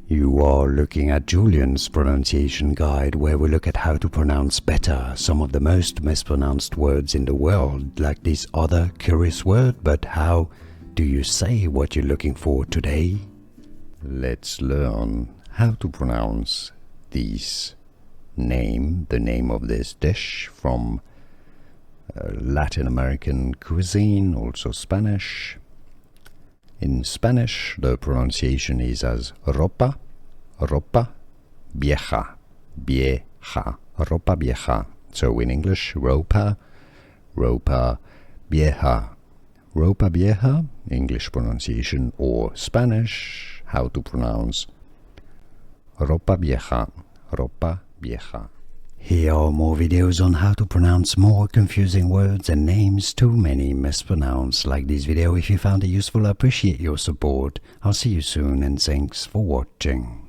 You are looking at Julian's pronunciation guide, where we look at how to pronounce better some of the most mispronounced words in the world, like this other curious word. But how do you say what you're looking for today? Let's learn how to pronounce this name, the name of this dish from Latin American cuisine, also Spanish. In Spanish, the pronunciation is as ropa, ropa vieja, vieja, ropa vieja. So in English, ropa, ropa vieja. Ropa vieja, English pronunciation, or Spanish, how to pronounce ropa vieja, ropa vieja. Here are more videos on how to pronounce more confusing words and names too many mispronounced. Like this video if you found it useful. I appreciate your support. I'll see you soon and thanks for watching.